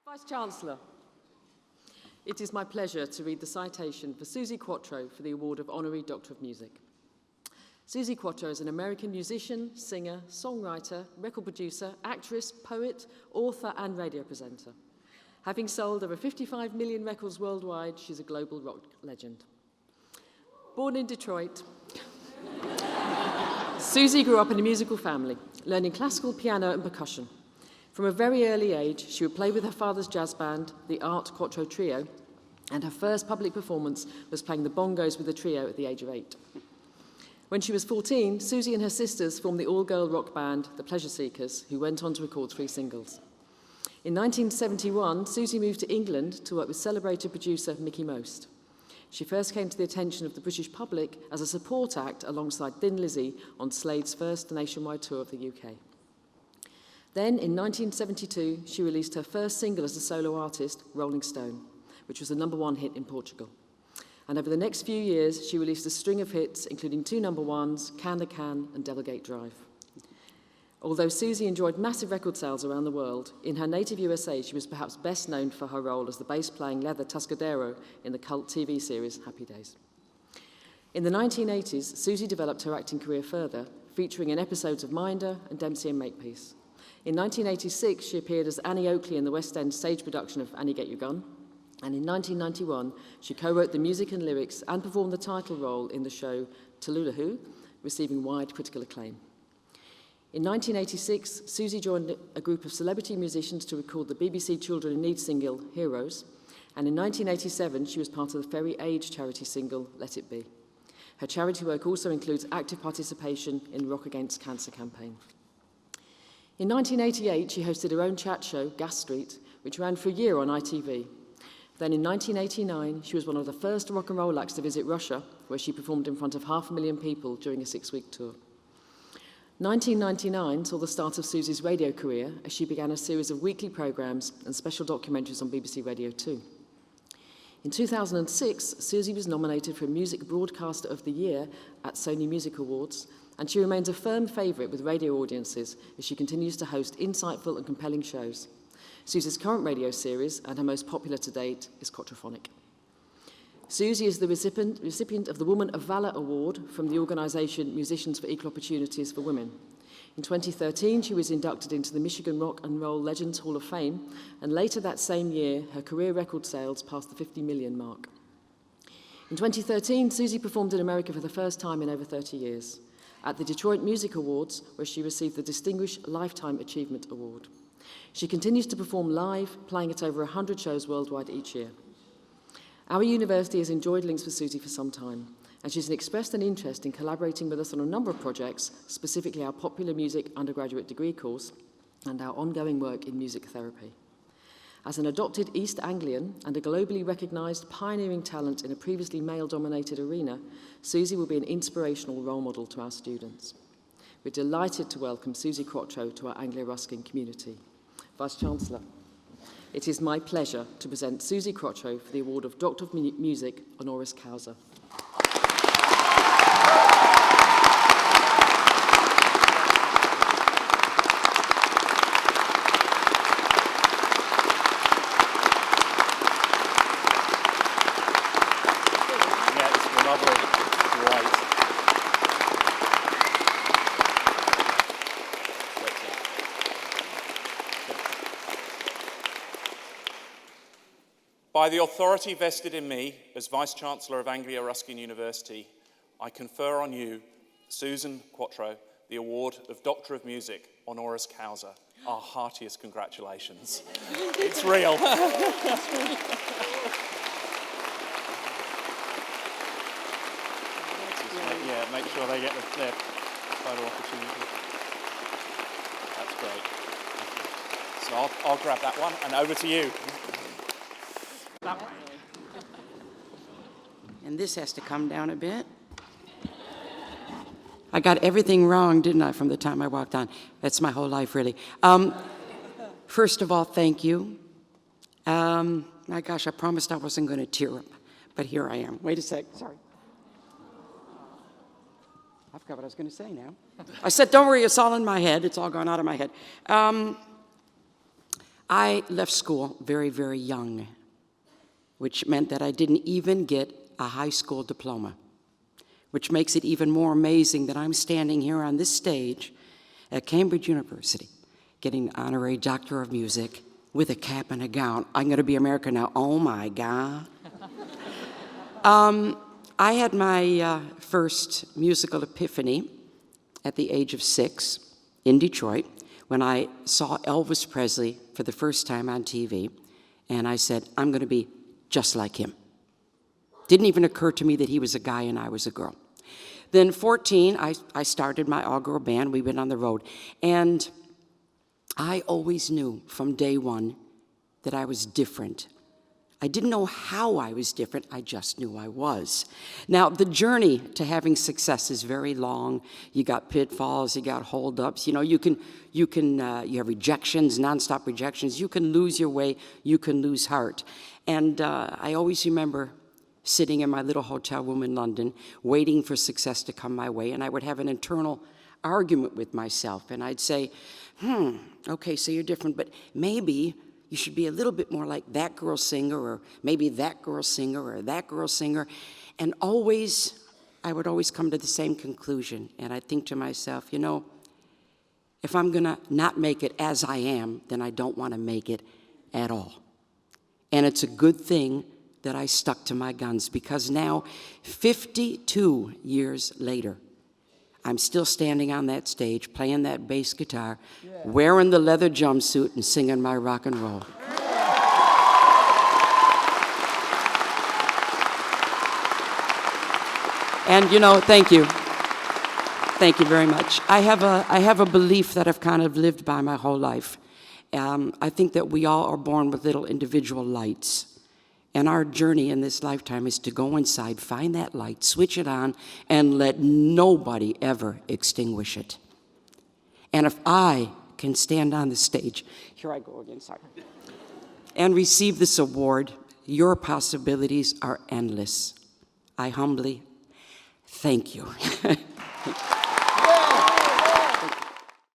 Vice-Chancellor, it is my pleasure to read the citation for Suzi Quatro for the award of Honorary Doctor of Music. Suzi Quatro is an American musician, singer, songwriter, record producer, actress, poet, author, and radio presenter. Having sold over 55 million records worldwide, she's a global rock legend. Born in Detroit, Suzi grew up in a musical family, learning classical piano and percussion. From a very early age, she would play with her father's jazz band, the Art Quattro Trio, and her first public performance was playing the bongos with the trio at the age of 8. When she was 14, Suzi and her sisters formed the all-girl rock band, the Pleasure Seekers, who went on to record 3 singles. In 1971, Suzi moved to England to work with celebrated producer Mickie Most. She first came to the attention of the British public as a support act alongside Thin Lizzy on Slade's first nationwide tour of the UK. Then, in 1972, she released her first single as a solo artist, Rolling Stone, which was a #1 hit in Portugal. And over the next few years, she released a string of hits, including 2 #1s, Can the Can and Delegate Drive. Although Suzi enjoyed massive record sales around the world, in her native USA, she was perhaps best known for her role as the bass-playing leather Tuscadero in the cult TV series Happy Days. In the 1980s, Suzi developed her acting career further, featuring in episodes of Minder and Dempsey and Makepeace. In 1986, she appeared as Annie Oakley in the West End stage production of Annie Get Your Gun, and in 1991, she co-wrote the music and lyrics and performed the title role in the show Tallulah Who, receiving wide critical acclaim. In 1986, Suzi joined a group of celebrity musicians to record the BBC Children in Need single, Heroes, and in 1987, she was part of the Ferry Age charity single, Let It Be. Her charity work also includes active participation in the Rock Against Cancer campaign. In 1988, she hosted her own chat show, Gas Street, which ran for a year on ITV. Then in 1989, she was one of the first rock and roll acts to visit Russia, where she performed in front of 500,000 people during a 6-week tour. 1999 saw the start of Suzi's radio career as she began a series of weekly programmes and special documentaries on BBC Radio 2. In 2006, Suzi was nominated for Music Broadcaster of the Year at Sony Music Awards, and she remains a firm favourite with radio audiences as she continues to host insightful and compelling shows. Suzi's current radio series, and her most popular to date, is Quattrophonic. Suzi is the recipient of the Woman of Valour Award from the organisation Musicians for Equal Opportunities for Women. In 2013, she was inducted into the Michigan Rock and Roll Legends Hall of Fame, and later that same year, her career record sales passed the 50 million mark. In 2013, Suzi performed in America for the first time in over 30 years, at the Detroit Music Awards, where she received the Distinguished Lifetime Achievement Award. She continues to perform live, playing at over 100 shows worldwide each year. Our university has enjoyed links with Suzi for some time, and she's expressed an interest in collaborating with us on a number of projects, specifically our popular music undergraduate degree course and our ongoing work in music therapy. As an adopted East Anglian and a globally recognised pioneering talent in a previously male-dominated arena, Suzi will be an inspirational role model to our students. We're delighted to welcome Suzi Quatro to our Anglia Ruskin community. Vice-Chancellor, it is my pleasure to present Suzi Quatro for the award of Doctor of Music honoris causa. By the authority vested in me as Vice-Chancellor of Anglia Ruskin University, I confer on you, Susan Quatro, the award of Doctor of Music honoris causa. Our heartiest congratulations. It's real. Yeah, make sure they get their photo opportunity. That's great. So I'll grab that one, and over to you. That way. And this has to come down a bit. I got everything wrong, didn't I, from the time I walked on? That's my whole life, really. First of all, thank you. My gosh, I promised I wasn't going to tear up, but here I am. Wait a sec, sorry. I forgot what I was going to say now. I said, don't worry, it's all in my head. It's all gone out of my head. I left school very, very young, which meant that I didn't even get a high school diploma, which makes it even more amazing that I'm standing here on this stage at Cambridge University, getting an honorary Doctor of Music with a cap and a gown. I'm going to be American now. Oh, my God. I had my first musical epiphany at the age of 6 in Detroit when I saw Elvis Presley for the first time on TV, and I said, I'm going to be just like him. Didn't even occur to me that he was a guy and I was a girl. Then 14, I started my all-girl band. We went on the road, and I always knew from day one that I was different. I didn't know how I was different, I just knew I was. Now, the journey to having success is very long. You got pitfalls, you got holdups. You know, you have rejections, nonstop rejections. You can lose your way, you can lose heart. And I always remember sitting in my little hotel room in London, waiting for success to come my way, and I would have an internal argument with myself, and I'd say, okay, so you're different, but maybe you should be a little bit more like that girl singer, or maybe that girl singer, or that girl singer. And I would always come to the same conclusion. And I'd think to myself, you know, if I'm gonna not make it as I am, then I don't wanna make it at all. And it's a good thing that I stuck to my guns, because now, 52 years later, I'm still standing on that stage, playing that bass guitar, wearing the leather jumpsuit, and singing my rock and roll. And you know, thank you. Thank you very much. I have a belief that I've kind of lived by my whole life. I think that we all are born with little individual lights. And our journey in this lifetime is to go inside, find that light, switch it on, and let nobody ever extinguish it. And if I can stand on the stage, here I go again, sorry, and receive this award, your possibilities are endless. I humbly thank you.